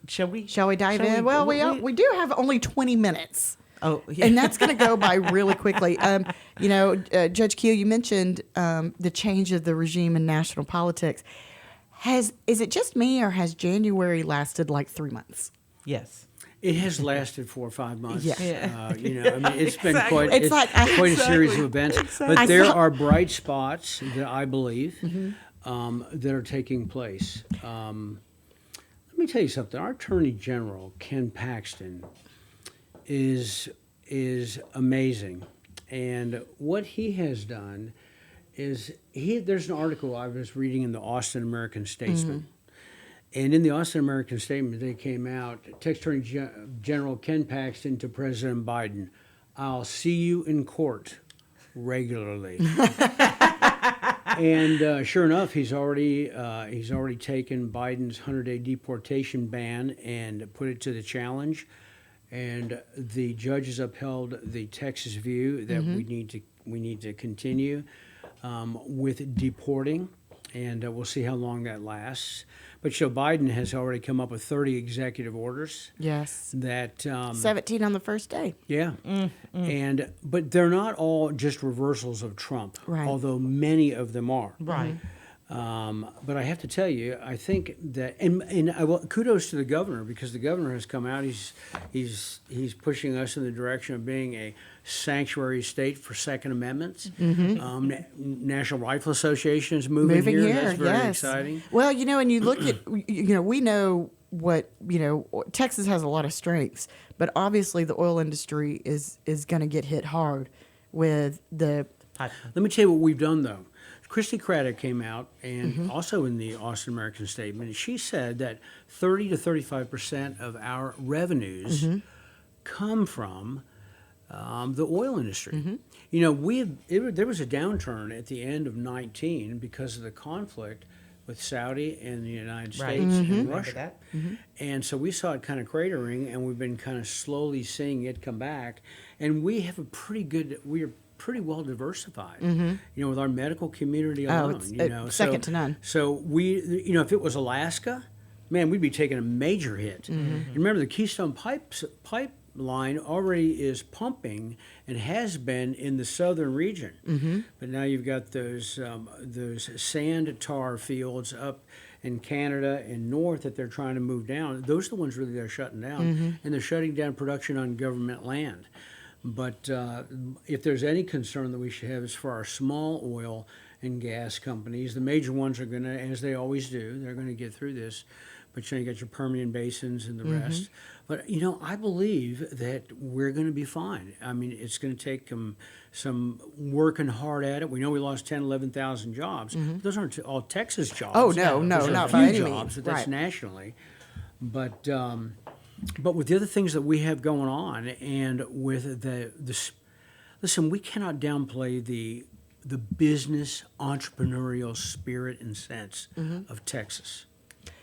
Shall we? Shall we dive in? Well, we do have only 20 minutes. Oh, yeah. And that's going to go by really quickly. Judge Keough, you mentioned the change of the regime in national politics. Is it just me, or has January lasted like 3 months? Yes. It has lasted 4 or 5 months. Yeah. It's been Exactly. quite a series of events. Exactly. But there are bright spots that I believe that are taking place. Let me tell you something. Our Attorney General, Ken Paxton, is amazing, and what he has done is there's an article I was reading in the Austin American Statesman, and in the Austin American Statement they came out, Texas Attorney General Ken Paxton to President Biden, "I'll see you in court regularly." And sure enough, he's already taken Biden's 100-day deportation ban and put it to the challenge. And the judges upheld the Texas view that we need to continue with deporting, and we'll see how long that lasts. But Joe Biden has already come up with 30 executive orders. Yes. That 17 on the first day. yeah, but they're not all just reversals of Trump, Right. although many of them are. Right. But I have to tell you, I think that, and I will, kudos to the governor, because the governor has come out. He's pushing us in the direction of being a sanctuary state for Second Amendments. National Rifle Association is moving here. That's very exciting. Well, and you look at, we know what, Texas has a lot of strengths, but obviously the oil industry is going to get hit hard with the. Let me tell you what we've done, though. Christy Craddock came out, and also in the Austin American Statement, she said that 30 to 35% of our revenues come from the oil industry. There was a downturn at the end of 19 because of the conflict with Saudi and the United States and Russia. And so we saw it kind of cratering, and we've been kind of slowly seeing it come back. And we have we are pretty well diversified, with our medical community alone. It's second to none. So we, if it was Alaska, man, we'd be taking a major hit. And remember, the Keystone pipeline already is pumping and has been in the southern region. But now you've got those sand tar fields up in Canada and north that they're trying to move down. Those are the ones really they're shutting down, and they're shutting down production on government land. But if there's any concern that we should have is for our small oil and gas companies. The major ones are going to, as they always do, they're going to get through this. But you got your Permian basins and the rest. But, I believe that we're going to be fine. I mean, it's going to take some working hard at it. We know we lost 10, 11,000 jobs. Those aren't all Texas jobs. Oh, no, Those are not a by few any jobs, means. but that's nationally. But with the other things that we have going on, and with listen, we cannot downplay the business entrepreneurial spirit and sense of Texas.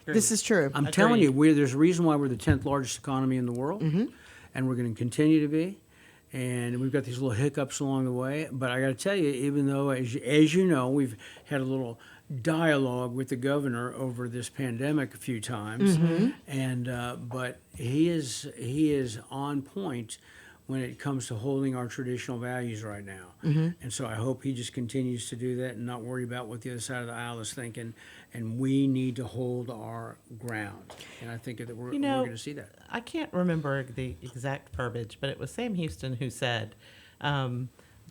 This is true. I'm telling you, there's a reason why we're the 10th largest economy in the world, and we're going to continue to be. And we've got these little hiccups along the way. But I got to tell you, even though, as you know, we've had a little dialogue with the governor over this pandemic a few times, but he is on point when it comes to holding our traditional values right now. And so I hope he just continues to do that and not worry about what the other side of the aisle is thinking. And we need to hold our ground. And I think that we're going to see that. I can't remember the exact verbiage, but it was Sam Houston who said,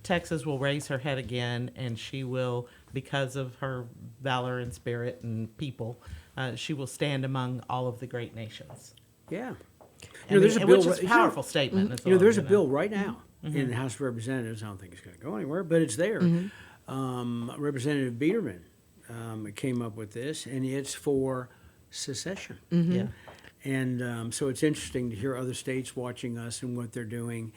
Texas will raise her head again, and she will, because of her valor and spirit and people, she will stand among all of the great nations. Yeah. There's a bill, which is a powerful statement. There's a bill right now in the House of Representatives. I don't think it's going to go anywhere, but it's there. Representative Biederman came up with this, and it's for secession. Yeah. And so it's interesting to hear other states watching us and what they're doing.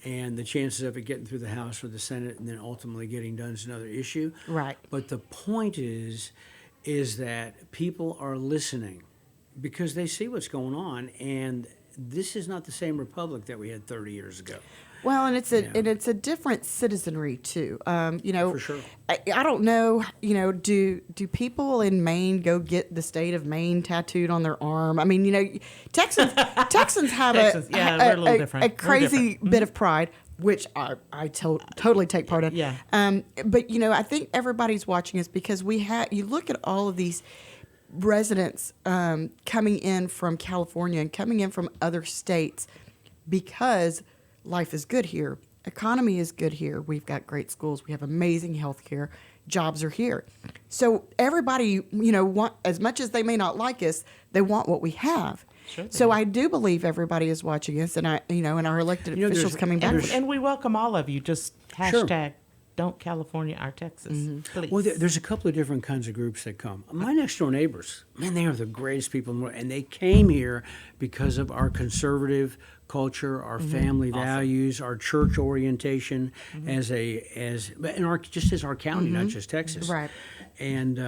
And the chances of it getting through the House or the Senate and then ultimately getting done is another issue. Right. But the point is that people are listening because they see what's going on, and this is not the same republic that we had 30 years ago. Well, and it's a different citizenry too. For sure. I don't know. Do people in Maine go get the state of Maine tattooed on their arm? I mean, Texans have we're a little different. a crazy bit of pride, which I totally take part in. Yeah. But I think everybody's watching us because you look at all of these residents coming in from California and coming in from other states because life is good here. Economy is good here. We've got great schools. We have amazing health care. Jobs are here. So everybody, want, as much as they may not like us, they want what we have. Sure So I do believe everybody is watching us, and and our elected officials coming back. And we welcome all of you. Just hashtag Don't California Our Texas, please. Well, there's a couple of different kinds of groups that come. My next door neighbors, man, they are the greatest people in the world, and they came here because of our conservative culture, our family values, our church orientation, as our county, not just Texas, Right. And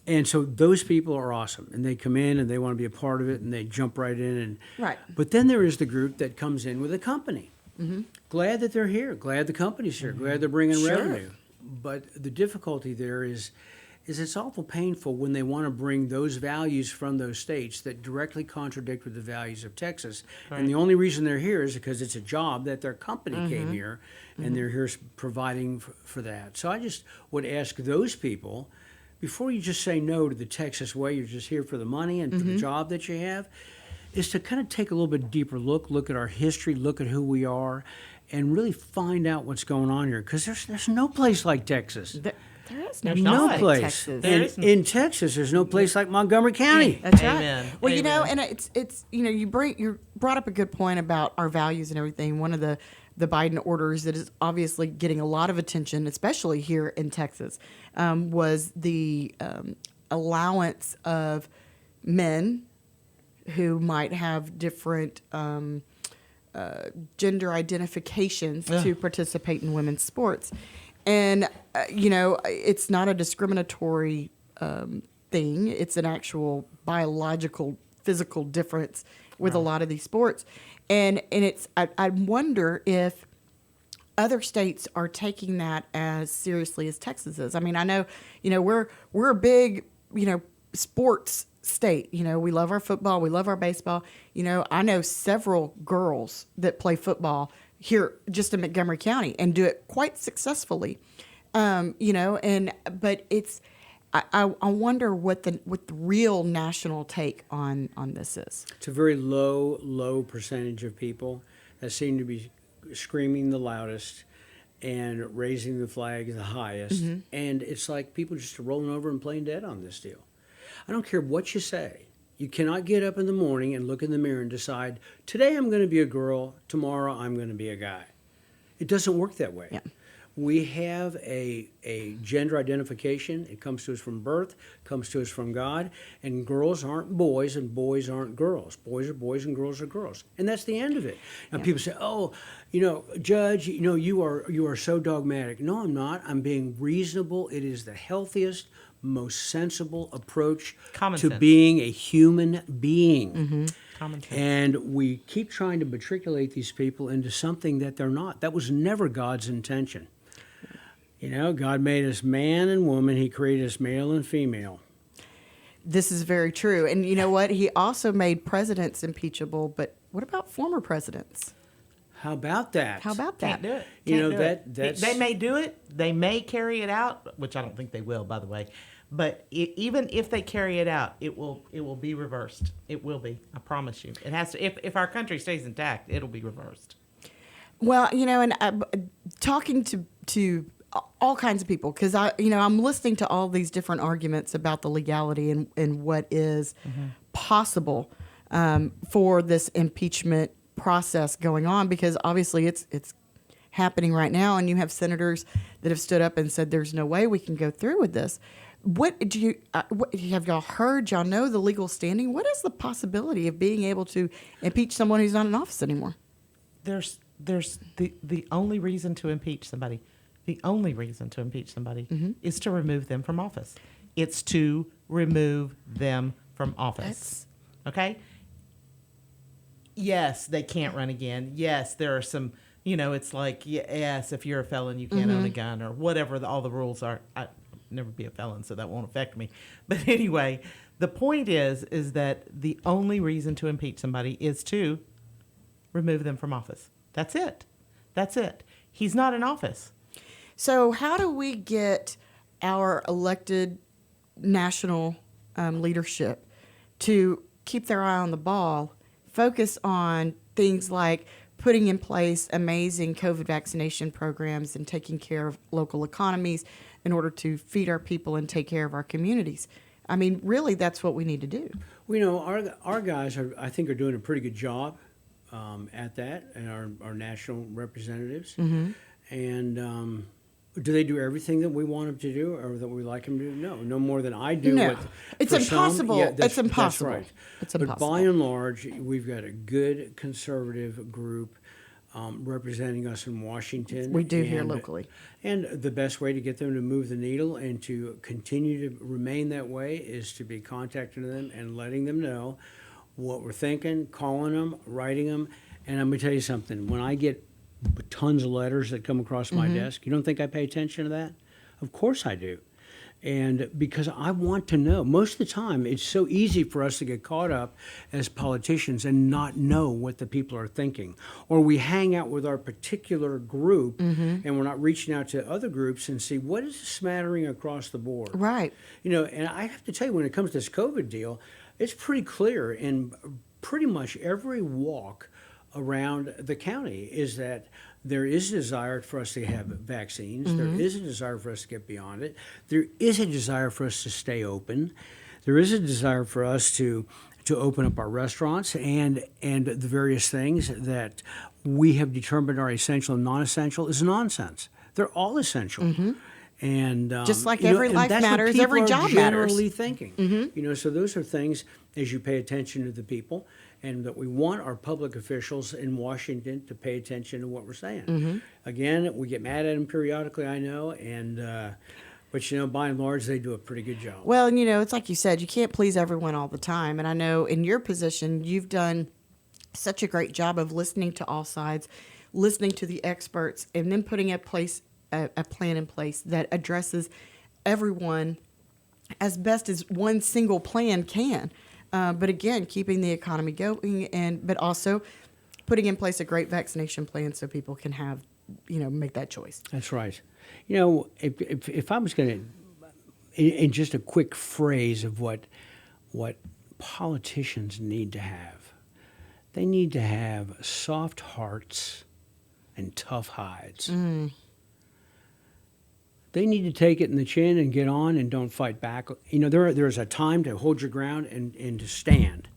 and so those people are awesome, and they come in and they want to be a part of it, and they jump right in, and Right. But then there is the group that comes in with a company. Glad that they're here. Glad the company's here. Glad they're bringing Sure. revenue. But the difficulty there is it's awful painful when they want to bring those values from those states that directly contradict with the values of Texas. Right. And the only reason they're here is because it's a job that their company came here, and they're here providing for that. So I just would ask those people, before you just say no to the Texas way, you're just here for the money and for the job that you have, is to kind of take a little bit deeper look at our history, look at who we are, and really find out what's going on here. Because there's no place like Texas. There is There's no not. place. Texas. There And isn't. in Texas, there's no place like Montgomery County. That's Amen. right. Well, Amen. and it's you brought up a good point about our values and everything. One of the Biden orders that is obviously getting a lot of attention, especially here in Texas, was the allowance of men who might have different gender identifications to participate in women's sports. And, it's not a discriminatory thing. It's an actual biological, physical difference with a lot of these sports. And I wonder if other states are taking that as seriously as Texas is. I mean, I know, we're a big, sports state. We love our football. We love our baseball. I know several girls that play football here just in Montgomery County and do it quite successfully. But it's, I wonder what the real national take on this is. It's a very low percentage of people that seem to be screaming the loudest and raising the flag the highest. And it's like people just are rolling over and playing dead on this deal. I don't care what you say. You cannot get up in the morning and look in the mirror and decide, today I'm going to be a girl, tomorrow I'm going to be a guy. It doesn't work that way. Yeah. We have a gender identification. It comes to us from birth, comes to us from God, and girls aren't boys and boys aren't girls. Boys are boys and girls are girls. And that's the end of it. Now people say, oh, Judge, you are so dogmatic. No, I'm not. I'm being reasonable. It is the healthiest, most sensible approach Common to sense. being a human being. Common sense. And we keep trying to matriculate these people into something that they're not. That was never God's intention. God made us man and woman. He created us male and female. This is very true. And you know what? He also made presidents impeachable, but what about former presidents? How about that? How about Can't that? do it. You know, Can't do it. that's- They may do it. They may carry it out, which I don't think they will, by the way. But even if they carry it out, it will be reversed. It will be. I promise you. It has to. If our country stays intact, it'll be reversed. Well, and talking to all kinds of people, because I'm listening to all these different arguments about the legality and what is possible for this impeachment process going on, because obviously it's happening right now, and you have senators that have stood up and said there's no way we can go through with this. What have y'all heard? Y'all know the legal standing? What is the possibility of being able to impeach someone who's not in office anymore? There's the only reason to impeach somebody. The only reason to impeach somebody is to remove them from office. It's to remove them from office. Okay? yes, they can't run again. Yes, there are some, it's like, yes, if you're a felon, you can't own a gun or whatever all the rules are. I'll never be a felon, so that won't affect me. But anyway, the point is that the only reason to impeach somebody is to remove them from office. That's it. He's not in office. So how do we get our elected national leadership to keep their eye on the ball, focus on things like putting in place amazing COVID vaccination programs and taking care of local economies in order to feed our people and take care of our communities? I mean, really, that's what we need to do. Well, our guys I think are doing a pretty good job at that, and our national representatives. And do they do everything that we want them to do, or that we like them to do? No more than I do. No, it's impossible. It's impossible. That's right. It's but impossible. by and large, we've got a good conservative group representing us in Washington. We do here locally. And the best way to get them to move the needle and to continue to remain that way is to be contacting them and letting them know what we're thinking, calling them, writing them. And I'm going to tell you something. When I get tons of letters that come across my desk, you don't think I pay attention to that? Of course I do. And because I want to know. Most of the time, it's so easy for us to get caught up as politicians and not know what the people are thinking. Or we hang out with our particular group and we're not reaching out to other groups and see what is smattering across the board. Right. And I have to tell you, when it comes to this COVID deal, it's pretty clear in pretty much every walk around the county is that there is a desire for us to have vaccines. There is a desire for us to get beyond it. There is a desire for us to stay open. There is a desire for us to open up our restaurants and the various things that we have determined are essential and non-essential is nonsense. They're all essential. And just like every life matters, every job matters. Generally thinking, so those are things as you pay attention to the people, and that we want our public officials in Washington to pay attention to what we're saying. Again, we get mad at them periodically, I know, but by and large, they do a pretty good job. Well, and it's like you said, you can't please everyone all the time, and I know in your position, you've done such a great job of listening to all sides, listening to the experts, and then putting a plan in place that addresses everyone as best as one single plan can. But again, keeping the economy going, but also putting in place a great vaccination plan so people can have, make that choice. That's right. If I was going to, in just a quick phrase of what politicians need to have, they need to have soft hearts and tough hides. They need to take it in the chin and get on and don't fight back. There's a time to hold your ground and to stand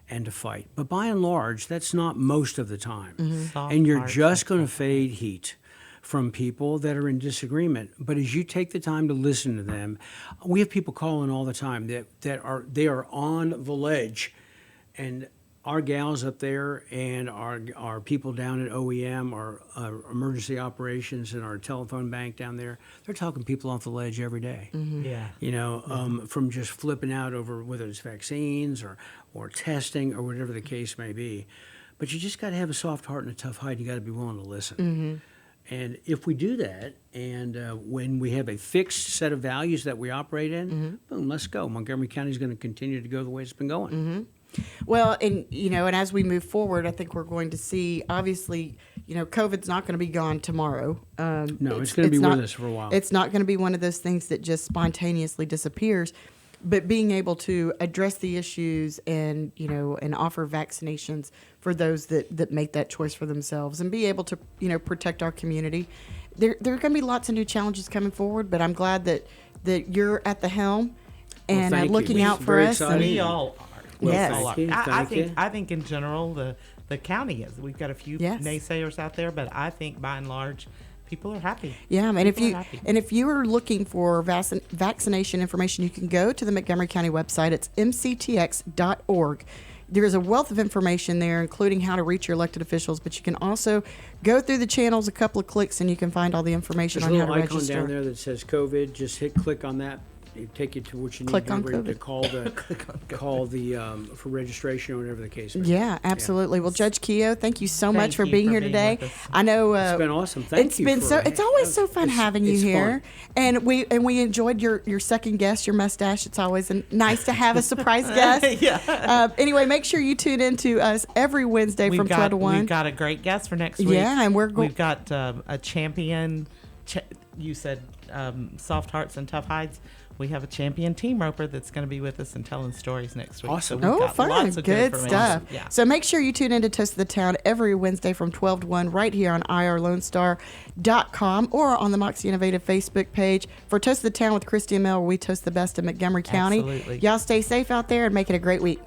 and to fight. But by and large, that's not most of the time. And you're just going to fade heat from people that are in disagreement. But as you take the time to listen to them, we have people calling all the time that are on the ledge, and our gals up there and our people down at OEM, our emergency operations and our telephone bank down there, they're talking people off the ledge every day. Yeah. From just flipping out over whether it's vaccines or testing or whatever the case may be. But you just got to have a soft heart and a tough hide. You got to be willing to listen. And if we do that, and when we have a fixed set of values that we operate in, boom, let's go. Montgomery County is going to continue to go the way it's been going. Well, and as we move forward, I think we're going to see, obviously, COVID's not going to be gone tomorrow. No, it's going to be with us for a while. It's not going to be one of those things that just spontaneously disappears. But being able to address the issues and offer vaccinations for those that make that choice for themselves and be able to protect our community. There are going to be lots of new challenges coming forward, but I'm glad that you're at the helm and looking out for us. We all are. Yes. I think in general the county is. We've got a few naysayers out there, but I think by and large people are happy. Yeah, and if you are looking for vaccination information, you can go to the Montgomery County website. It's mctx.org. There's a wealth of information there, including how to reach your elected officials, but you can also go through the channels, a couple of clicks, and you can find all the information There's on a how to little icon register. down there that says COVID. Just click on that It take you to what you Click need on to COVID. call the for registration or whatever the case may be. Yeah, absolutely. Well, Judge Keough, thank you so Thank much for you being for here being today. with us. I know It's been awesome. Thank you. It's always so fun having you it's here, fun. and we enjoyed your second guest, your mustache. It's always nice to have a surprise guest. Yeah. Anyway, make sure you tune in to us every Wednesday from 12 to 1. We've got a great guest for next week. Yeah, and we've got a champion. You said soft hearts and tough hides. We have a champion team roper that's going to be with us and telling stories next week. Awesome. So we've Oh, got fun. lots of Good information. stuff. Yeah. So make sure you tune in to Toast of the Town every Wednesday from 12 to 1 right here on irlonestar.com or on the Moxie Innovative Facebook page. For Toast of the Town with Christy and Mel, where we toast the best of Montgomery County. Absolutely. Y'all stay safe out there and make it a great week.